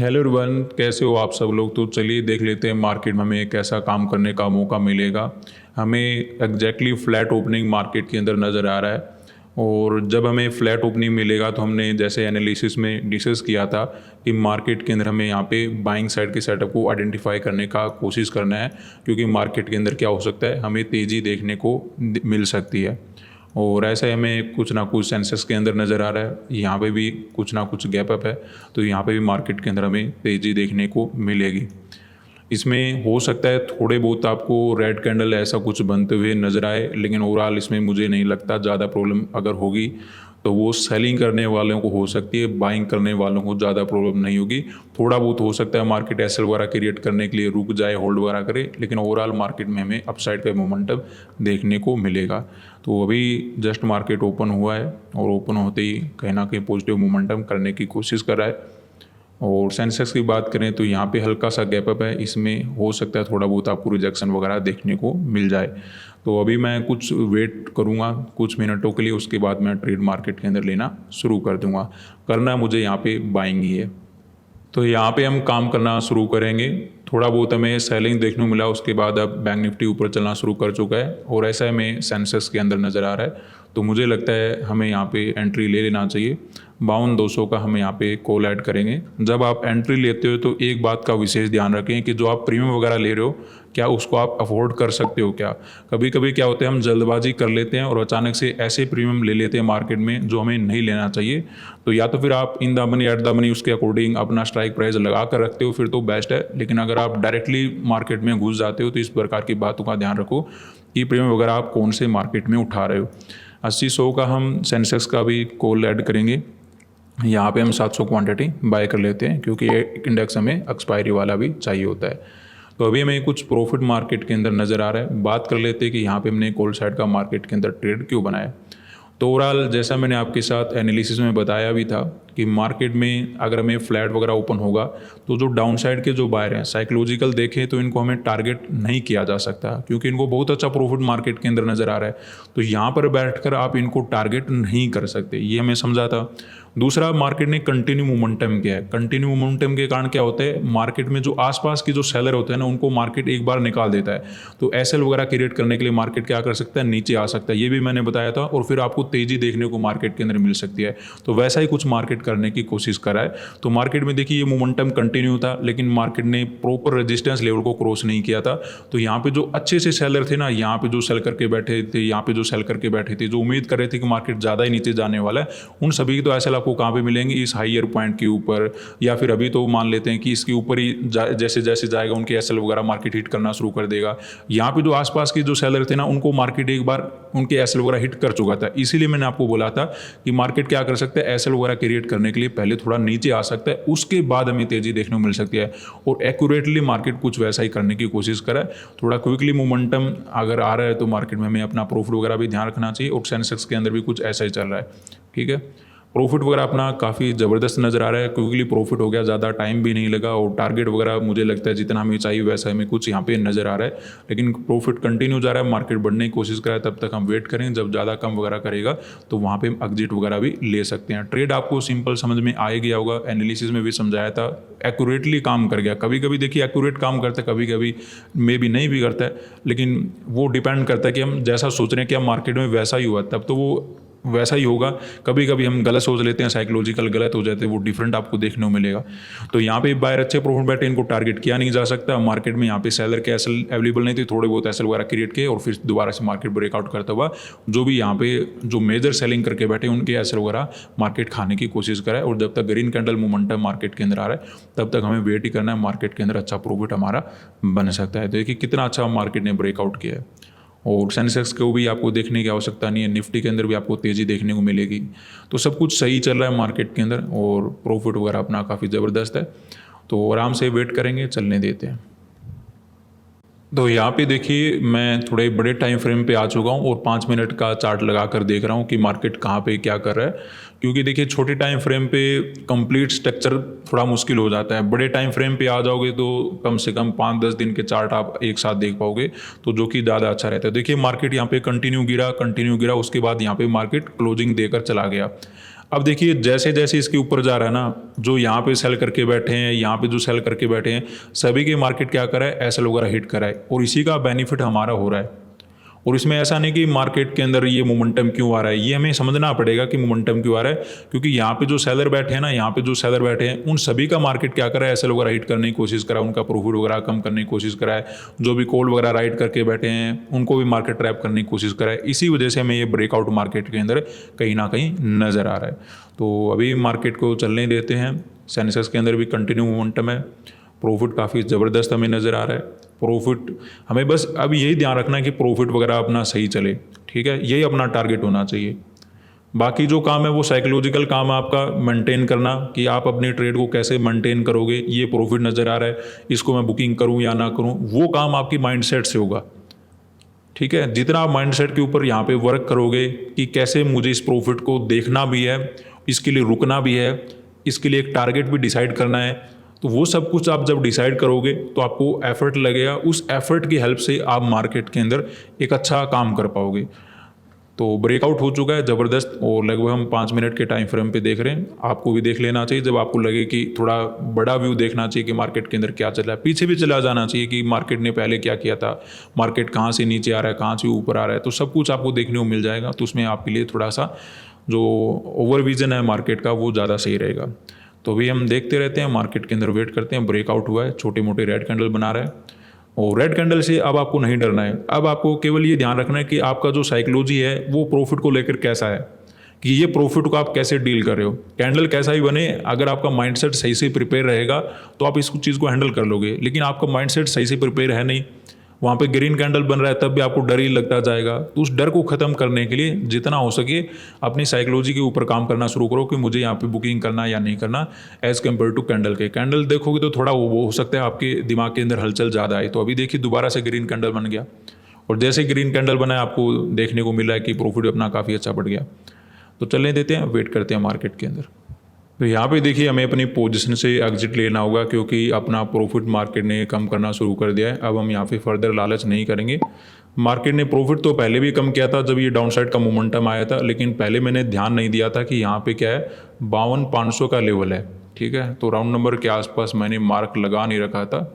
Hello everyone, कैसे हो आप सब लोग। तो चलिए देख लेते हैं मार्केट में हमें कैसा काम करने का मौका मिलेगा। हमें एग्जैक्टली फ्लैट ओपनिंग मार्केट के अंदर नज़र आ रहा है। और जब हमें फ्लैट ओपनिंग मिलेगा तो हमने जैसे एनालिसिस में डिस्कस किया था कि मार्केट के अंदर हमें यहाँ पे बाइंग साइड के सेटअप को आइडेंटिफाई करने का कोशिश करना है, क्योंकि मार्केट के अंदर क्या हो सकता है, हमें तेज़ी देखने को मिल सकती है। और ऐसे हमें कुछ ना कुछ सेंसेक्स के अंदर नज़र आ रहा है, यहाँ पे भी कुछ ना कुछ गैप अप है, तो यहाँ पे भी मार्केट के अंदर हमें तेज़ी देखने को मिलेगी। इसमें हो सकता है थोड़े बहुत आपको रेड कैंडल ऐसा कुछ बनते हुए नज़र आए, लेकिन ओवरऑल इसमें मुझे नहीं लगता ज़्यादा प्रॉब्लम अगर होगी तो वो सेलिंग करने वालों को हो सकती है, बाइंग करने वालों को ज़्यादा प्रॉब्लम नहीं होगी। थोड़ा बहुत हो सकता है मार्केट एसएल वगैरह क्रिएट करने के लिए रुक जाए, होल्ड वगैरह करे, लेकिन ओवरऑल मार्केट में हमें अपसाइड का मोमेंटम देखने को मिलेगा। तो अभी जस्ट मार्केट ओपन हुआ है और ओपन होते ही कहीं ना कहीं पॉजिटिव मोमेंटम करने की कोशिश कर रहा है। और सेंसेक्स की बात करें तो यहाँ पे हल्का सा गैप अप है, इसमें हो सकता है थोड़ा बहुत आपको रिजेक्शन वगैरह देखने को मिल जाए। तो अभी मैं कुछ वेट करूँगा कुछ मिनटों के लिए, उसके बाद मैं ट्रेड मार्केट के अंदर लेना शुरू कर दूँगा। करना मुझे यहाँ पे बाइंग ही है, तो यहाँ पे हम काम करना शुरू करेंगे। थोड़ा बहुत हमें सेलिंग देखने को मिला, उसके बाद अब बैंक निफ्टी ऊपर चलना शुरू कर चुका है और ऐसा हमें सेंसेक्स के अंदर नज़र आ रहा है। तो मुझे लगता है हमें यहाँ पे एंट्री ले लेना चाहिए। 52,200 का हम यहाँ पे कॉल ऐड करेंगे। जब आप एंट्री लेते हो तो एक बात का विशेष ध्यान रखें कि जो आप प्रीमियम वगैरह ले रहे हो, क्या उसको आप अफोर्ड कर सकते हो क्या। कभी कभी क्या होता है, हम जल्दबाजी कर लेते हैं और अचानक से ऐसे प्रीमियम ले लेते हैं मार्केट में जो हमें नहीं लेना चाहिए। तो या तो फिर आप in the money at the money उसके अकॉर्डिंग अपना स्ट्राइक प्राइस लगा कर रखते हो, फिर तो बेस्ट है। लेकिन अगर आप डायरेक्टली मार्केट में घुस जाते हो तो इस प्रकार की बातों का ध्यान रखो कि प्रीमियम वगैरह आप कौन से मार्केट में उठा रहे हो। 80-100 का हम सेंसेक्स का भी कॉल ऐड करेंगे। यहाँ पे हम 700 क्वांटिटी बाय कर लेते हैं, क्योंकि ये इंडेक्स हमें एक्सपायरी वाला भी चाहिए होता है। तो अभी हमें कुछ प्रॉफिट मार्केट के अंदर नज़र आ रहा है। बात कर लेते हैं कि यहाँ पे हमने कॉल साइड का मार्केट के अंदर ट्रेड क्यों बनाया। तो ओवरऑल जैसा मैंने आपके साथ एनालिसिस में बताया भी था कि मार्केट में अगर हमें फ्लैट वगैरह ओपन होगा तो जो डाउन साइड के जो बायर हैं साइकोलॉजिकल देखें तो इनको हमें टारगेट नहीं किया जा सकता, क्योंकि इनको बहुत अच्छा प्रॉफिट मार्केट के अंदर नज़र आ रहा है। तो यहाँ पर बैठकर आप इनको टारगेट नहीं कर सकते, ये हमें समझा था। दूसरा, मार्केट ने कंटिन्यू मोमेंटम किया है। कंटिन्यू मोमेंटम के कारण क्या होता है, मार्केट में जो आसपास के जो सेलर होते हैं ना, उनको मार्केट एक बार निकाल देता है। तो एसएल वगैरह क्रिएट करने के लिए मार्केट क्या कर सकता है, नीचे आ सकता है, ये भी मैंने बताया था। और फिर आपको तेजी देखने को मार्केट के अंदर मिल सकती है। तो वैसा ही कुछ मार्केट करने की कोशिश करा है। तो मार्केट में देखिए ये मोमेंटम कंटिन्यू था, लेकिन मार्केट ने प्रॉपर रेजिस्टेंस लेवल को क्रॉस नहीं किया था। तो यहाँ पे जो अच्छे से सेलर थे ना, यहाँ पे जो सेल करके बैठे थे, यहाँ पे जो सेल करके बैठे थे, जो उम्मीद कर रहे थे कि मार्केट ज़्यादा ही नीचे जाने वाला है, उन सभी की तो एसएल आपको कहाँ पे मिलेंगे, इस हाईयर पॉइंट के ऊपर। या फिर अभी तो मान लेते हैं कि इसके ऊपर ही जैसे जैसे जाएगा उनके एसएल वगैरह मार्केट हिट करना शुरू कर देगा। यहाँ पे जो आसपास के जो सेलर थे ना, उनको मार्केट एक बार उनके एसएल वगैरह हिट कर चुका था। इसीलिए मैंने आपको बोला था कि मार्केट क्या कर सकता है, एसएल वगैरह क्रिएट करने के लिए पहले थोड़ा नीचे आ सकता है, उसके बाद हमें तेजी देखने को मिल सकती है। और एक्यूरेटली मार्केट कुछ वैसा ही करने की कोशिश करे। थोड़ा क्विकली मोमेंटम अगर आ रहा है तो मार्केट में हमें अपना प्रॉफिट वगैरह भी ध्यान रखना चाहिए। और सेंसेक्स के अंदर भी कुछ ऐसा ही चल रहा है, ठीक है। प्रॉफिट वगैरह अपना काफ़ी ज़बरदस्त नज़र आ रहा है, क्विकली प्रॉफिट हो गया, ज़्यादा टाइम भी नहीं लगा। और टारगेट वगैरह मुझे लगता है जितना हमें चाहिए वैसा हमें कुछ यहाँ पे नज़र आ रहा है। लेकिन प्रॉफिट कंटिन्यू जा रहा है, मार्केट बढ़ने की कोशिश कर रहा है, तब तक हम वेट करें। जब ज़्यादा कम वगैरह करेगा तो वहाँ पे हम एग्जिट वगैरह भी ले सकते हैं। ट्रेड आपको सिंपल समझ में आ गया होगा, एनालिसिस में भी समझाया था, एक्यूरेटली काम कर गया। कभी कभी देखिए एक्यूरेट काम करता है, कभी कभी मे भी नहीं भी करता है, लेकिन वो डिपेंड करता है कि हम जैसा सोच रहे हैं कि हम मार्केट में वैसा ही हुआ, तब तो वो वैसा ही होगा। कभी कभी हम गलत सोच लेते हैं, साइकोलॉजिकल गलत हो जाते हैं, वो डिफरेंट आपको देखने को मिलेगा। तो यहाँ पे बायर अच्छे प्रॉफिट बैठे, इनको टारगेट किया नहीं जा सकता। मार्केट में यहाँ पे सेलर के एसएल अवेलेबल नहीं थे, थोड़े बहुत एसएल वगैरह क्रिएट किए और फिर दोबारा से मार्केट ब्रेकआउट करता हुआ जो भी यहाँ पे जो मेजर सेलिंग करके बैठे उनके एसएल वगैरह मार्केट खाने की कोशिश करा है। और जब तक ग्रीन कैंडल मोमेंटम मार्केट के अंदर आ रहा है तब तक हमें वेट ही करना है, मार्केट के अंदर अच्छा प्रॉफिट हमारा बन सकता है। तो देखिए कितना अच्छा मार्केट ने ब्रेकआउट किया है। और सेंसेक्स को भी आपको देखने की आवश्यकता नहीं है, निफ्टी के अंदर भी आपको तेज़ी देखने को मिलेगी। तो सब कुछ सही चल रहा है मार्केट के अंदर और प्रॉफिट वगैरह अपना काफ़ी ज़बरदस्त है। तो आराम से वेट करेंगे, चलने देते हैं। तो यहाँ पे देखिए मैं थोड़े बड़े टाइम फ्रेम पे आ चुका हूँ और 5 मिनट का चार्ट लगा कर देख रहा हूँ कि मार्केट कहाँ पे क्या कर रहा है। क्योंकि देखिए छोटे टाइम फ्रेम पे कंप्लीट स्ट्रक्चर थोड़ा मुश्किल हो जाता है। बड़े टाइम फ्रेम पे आ जाओगे तो कम से कम 5-10 दिन के चार्ट आप एक साथ देख पाओगे, तो जो कि ज़्यादा अच्छा रहता है। देखिए मार्केट यहाँ पे कंटिन्यू गिरा, उसके बाद यहाँ पे मार्केट क्लोजिंग देकर चला गया। अब देखिए जैसे जैसे इसके ऊपर जा रहा है ना, जो यहाँ पे सेल करके बैठे हैं, यहाँ पे जो सेल करके बैठे हैं, सभी की मार्केट क्या कर रहा है, एसएल वगैरह हिट कर रहा है और इसी का बेनिफिट हमारा हो रहा है। और इसमें ऐसा नहीं कि मार्केट के अंदर ये मोमेंटम क्यों आ रहा है, ये हमें समझना पड़ेगा कि मोमेंटम क्यों आ रहा है, क्योंकि यहाँ पे जो सेलर बैठे हैं ना, यहाँ पे जो सेलर बैठे हैं उन सभी का मार्केट क्या कर रहा है, एसएल वगैरह हिट करने की कोशिश करा, उनका प्रॉफिट वगैरह कम करने की कोशिश करा है, जो भी कॉल वगैरह राइट करके बैठे हैं उनको भी मार्केट ट्रैप करने की कोशिश करा है। इसी वजह से हमें ये ब्रेकआउट मार्केट के अंदर कहीं ना कहीं नज़र आ रहा है। तो अभी मार्केट को चलने देते हैं। सेंसेक्स के अंदर भी कंटिन्यू मोमेंटम है, प्रॉफिट काफ़ी ज़बरदस्त हमें नज़र आ रहा है। प्रॉफिट हमें बस अब यही ध्यान रखना है कि प्रॉफिट वगैरह अपना सही चले, ठीक है, यही अपना टारगेट होना चाहिए। बाकी जो काम है वो साइकोलॉजिकल काम है आपका, मेंटेन करना कि आप अपने ट्रेड को कैसे मेंटेन करोगे। ये प्रॉफिट नज़र आ रहा है, इसको मैं बुकिंग करूं या ना करूं, वो काम आपकी माइंडसेट से होगा, ठीक है। जितना आप माइंडसेट के ऊपर यहाँ पे वर्क करोगे कि कैसे मुझे इस प्रॉफिट को देखना भी है, इसके लिए रुकना भी है, इसके लिए एक टारगेट भी डिसाइड करना है, तो वो सब कुछ आप जब डिसाइड करोगे तो आपको एफर्ट लगेगा, उस एफर्ट की हेल्प से आप मार्केट के अंदर एक अच्छा काम कर पाओगे। तो ब्रेकआउट हो चुका है ज़बरदस्त और लगभग हम 5 मिनट के टाइम फ्रेम पे देख रहे हैं। आपको भी देख लेना चाहिए जब आपको लगे कि थोड़ा बड़ा व्यू देखना चाहिए कि मार्केट के अंदर क्या चल रहा है। पीछे भी चला जाना चाहिए कि मार्केट ने पहले क्या किया था, मार्केट कहाँ से नीचे आ रहा है, कहाँ से ऊपर आ रहा है, तो सब कुछ आपको देखने को मिल जाएगा। तो उसमें आपके लिए थोड़ा सा जो ओवरविजन है मार्केट का वो ज़्यादा सही रहेगा। तो अभी हम देखते रहते हैं, मार्केट के अंदर वेट करते हैं। ब्रेकआउट हुआ है, छोटे मोटे रेड कैंडल बना रहा है और रेड कैंडल से अब आपको नहीं डरना है। अब आपको केवल ये ध्यान रखना है कि आपका जो साइकोलॉजी है वो प्रॉफिट को लेकर कैसा है, कि ये प्रॉफिट को आप कैसे डील कर रहे हो। कैंडल कैसा ही बने, अगर आपका माइंडसेट सही से प्रिपेयर रहेगा तो आप इस चीज़ को हैंडल कर लोगे। लेकिन आपका माइंडसेट सही से प्रिपेयर है नहीं, वहाँ पे ग्रीन कैंडल बन रहा है तब भी आपको डर ही लगता जाएगा। तो उस डर को ख़त्म करने के लिए जितना हो सके अपनी साइकोलॉजी के ऊपर काम करना शुरू करो कि मुझे यहाँ पे बुकिंग करना या नहीं करना, एज़ कम्पेयर टू कैंडल के। कैंडल देखोगे तो थोड़ा वो हो सकता है आपके दिमाग के अंदर हलचल ज़्यादा आई। तो अभी देखिए दोबारा से ग्रीन कैंडल बन गया और जैसे ग्रीन कैंडल बना है आपको देखने को मिल रहा है कि प्रॉफिट अपना काफ़ी अच्छा बढ़ गया। तो चलने देते हैं, वेट करते हैं मार्केट के अंदर। तो यहाँ पे देखिए हमें अपनी पोजीशन से एग्जिट लेना होगा क्योंकि अपना प्रॉफिट मार्केट ने कम करना शुरू कर दिया है। अब हम यहाँ पे फर्दर लालच नहीं करेंगे। मार्केट ने प्रॉफिट तो पहले भी कम किया था जब ये डाउनसाइड का मोमेंटम आया था, लेकिन पहले मैंने ध्यान नहीं दिया था कि यहाँ पे क्या है 52,500 का लेवल है, ठीक है। तो राउंड नंबर के आसपास मैंने मार्क लगा नहीं रखा था।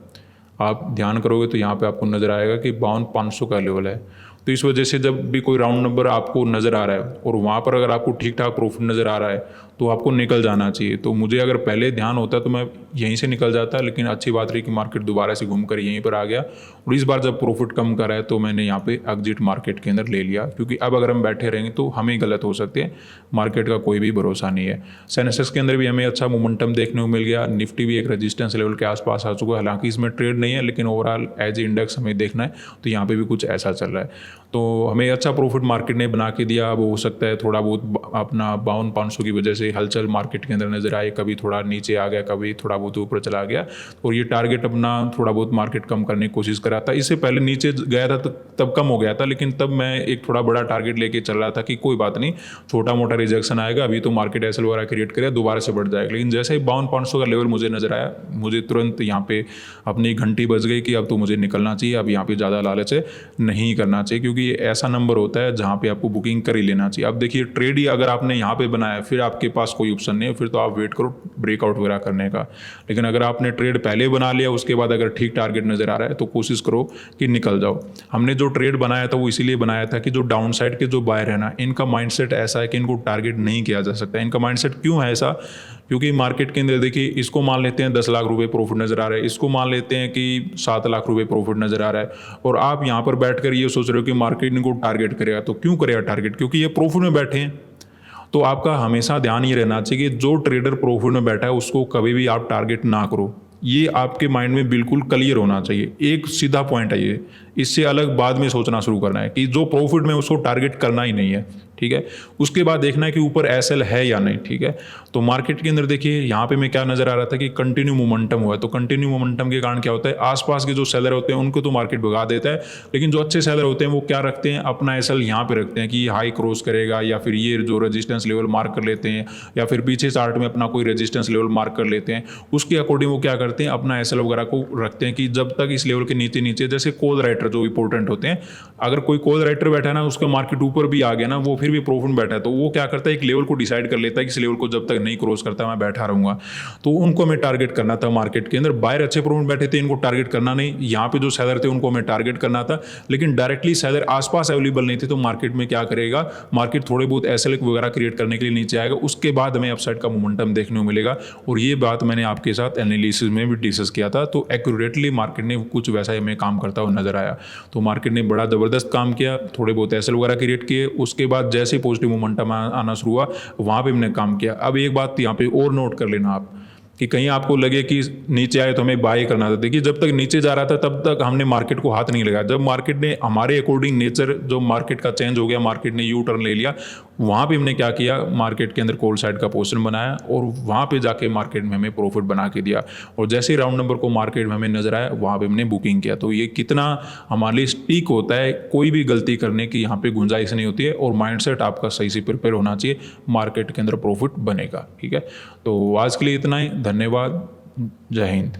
आप ध्यान करोगे तो यहाँ पे आपको नज़र आएगा कि 52,500 का लेवल है। तो इस वजह से जब भी कोई राउंड नंबर आपको नज़र आ रहा है और वहाँ पर अगर आपको ठीक ठाक प्रॉफिट नज़र आ रहा है तो आपको निकल जाना चाहिए। तो मुझे अगर पहले ध्यान होता तो मैं यहीं से निकल जाता, लेकिन अच्छी बात रही कि मार्केट दोबारा से घूमकर यहीं पर आ गया और इस बार जब प्रॉफिट कम कर रहा है तो मैंने यहाँ पे एग्जिट मार्केट के अंदर ले लिया, क्योंकि अब अगर हम बैठे रहेंगे तो हम ही गलत हो सकते हैं। मार्केट का कोई भी भरोसा नहीं है। सेंसेक्स के अंदर भी हमें अच्छा मोमेंटम देखने को मिल गया। निफ्टी भी एक रेजिस्टेंस लेवल के आसपास आ चुका है, हालांकि इसमें ट्रेड नहीं है, लेकिन ओवरऑल एज इंडेक्स हमें देखना है तो यहाँ पे भी कुछ ऐसा चल रहा है। तो हमें अच्छा प्रॉफिट मार्केट ने बना के दिया। अब हो सकता है थोड़ा बहुत अपना 52,500 की वजह से हलचल मार्केट के अंदर नजर आए, कभी थोड़ा नीचे आ गया, कभी थोड़ा बहुत ऊपर चला गया और ये टारगेट अपना थोड़ा बहुत मार्केट कम करने की कोशिश कर रहा था। इससे पहले नीचे गया था तो तब कम हो गया था, लेकिन तब मैं एक थोड़ा बड़ा टारगेट लेके चल रहा था कि कोई बात नहीं, छोटा मोटा रिजेक्शन आएगा, अभी तो मार्केट एसएल वगैरह क्रिएट करेगा, दोबारा से बढ़ जाएगा। लेकिन जैसे ही 52,500 का लेवल मुझे नजर आया, मुझे तुरंत यहाँ पे अपनी घंटी बज गई कि अब तो मुझे निकलना चाहिए, अब यहाँ पे ज़्यादा लालच नहीं करना चाहिए, क्योंकि ये ऐसा नंबर होता है जहाँ पे आपको बुकिंग कर ही लेना चाहिए। अब देखिए ट्रेड ही अगर आपने यहाँ पे बनाया फिर आपके पास कोई ऑप्शन नहीं है, फिर तो आप वेट करो ब्रेकआउट वगैरह करने का। लेकिन अगर आपने ट्रेड पहले बना लिया, उसके बाद अगर ठीक टारगेट नज़र आ रहा है तो कोशिश करो कि निकल जाओ। हमने जो ट्रेड बनाया था वो इसीलिए बनाया था कि जो डाउन साइड के जो बायर है ना, इनका माइंडसेट ऐसा है कि इनको टारगेट नहीं किया जा सकता। इनका माइंडसेट क्यों है ऐसा, क्योंकि मार्केट के अंदर देखिए इसको मान लेते हैं 10 लाख रुपए प्रॉफिट नज़र आ रहा है, इसको मान लेते हैं कि 7 लाख रुपए प्रॉफिट नज़र आ रहा है, और आप यहाँ पर बैठकर ये सोच रहे हो कि मार्केट इनको टारगेट करेगा। तो क्यों करेगा टारगेट, क्योंकि ये प्रॉफिट में बैठे हैं। तो आपका हमेशा ध्यान ये रहना चाहिए कि जो ट्रेडर प्रॉफिट में बैठा है उसको कभी भी आप टारगेट ना करो। ये आपके माइंड में बिल्कुल क्लियर होना चाहिए, एक सीधा पॉइंट है ये। इससे अलग बाद में सोचना शुरू करना है कि जो प्रॉफिट में उसको टारगेट करना ही नहीं है, ठीक है। उसके बाद देखना है कि ऊपर एसएल है या नहीं, ठीक है। तो मार्केट के अंदर देखिए यहाँ पे मैं क्या नजर आ रहा था कि कंटिन्यू मोमेंटम हुआ है। तो कंटिन्यू मोमेंटम के कारण क्या होता है, आसपास के जो सेलर होते हैं उनको तो मार्केट भगा देता है, लेकिन जो अच्छे सेलर होते हैं वो क्या रखते हैं, अपना एसएल यहाँ पे रखते हैं कि हाई क्रॉस करेगा, या फिर ये जो रेजिस्टेंस लेवल मार्क कर लेते हैं, या फिर पीछे चार्ट में अपना कोई रेजिस्टेंस लेवल मार्क कर लेते हैं। उसके अकॉर्डिंग वो क्या करते हैं, अपना एसएल वगैरह को रखते हैं कि जब तक इस लेवल के नीचे नीचे, जैसे कॉल राइटर जो इंपॉर्टेंट होते हैं, अगर कोई कॉल राइटर बैठा है ना, उसका मार्केट ऊपर भी आ गया ना, वो फिर भी प्रॉफिट बैठा है, तो वो क्या करता है, एक लेवल को डिसाइड कर लेता है कि इस लेवल को जब तक नहीं क्रॉस करता मैं बैठा रहूँगा। तो उनको हमें टारगेट करना था मार्केट के अंदर। बायर अच्छे प्रॉफिट बैठे थे, इनको टारगेट करना नहीं। यहाँ पे जो सेलर थे उनको हमें टारगेट करना था, लेकिन डायरेक्टली सेलर आसपास अवेलेबल नहीं थे, तो मार्केट में क्या करेगा, मार्केट थोड़े बहुत एसएल वगैरह क्रिएट करने के लिए नीचे आएगा, उसके बाद हमें अपसाइड का मोमेंटम देखने को मिलेगा। और ये बात मैंने आपके साथ एनालिसिस में भी डिस्कस किया था, तो एक्यूरेटली मार्केट ने कुछ वैसा ही हमें काम करता हुआ नजर आया। तो मार्केट ने बड़ा ज़बरदस्त काम किया, थोड़े बहुत एसएल वगैरह क्रिएट किए, उसके बाद जैसे पॉजिटिव मोमेंटम आना शुरू हुआ, वहाँ पे हमने काम किया। अब एक बात यहाँ पे और नोट कर लेना आप, कि कहीं आपको लगे कि नीचे आए तो हमें बाय करना था। देखिए, जब तक नीचे जा रहा था तब तक हमने मार्केट को हाथ नहीं लगाया। जब मार्केट ने हमारे अकॉर्डिंग नेचर जो मार्केट का चेंज हो गया, मार्केट ने यू टर्न ले लिया, वहाँ पे हमने क्या किया, मार्केट के अंदर कॉल साइड का पोजीशन बनाया और वहाँ पे जाके मार्केट में हमें प्रॉफिट बना के दिया। और जैसे ही राउंड नंबर को मार्केट में हमें नजर आया, वहाँ पे हमने बुकिंग किया। तो ये कितना हमारे लिए स्टीक होता है, कोई भी गलती करने की यहाँ पे गुंजाइश नहीं होती है, और माइंडसेट आपका सही से प्रिपेयर होना चाहिए, मार्केट के अंदर प्रॉफिट बनेगा। ठीक है, तो आज के लिए इतना ही, धन्यवाद, जय हिंद।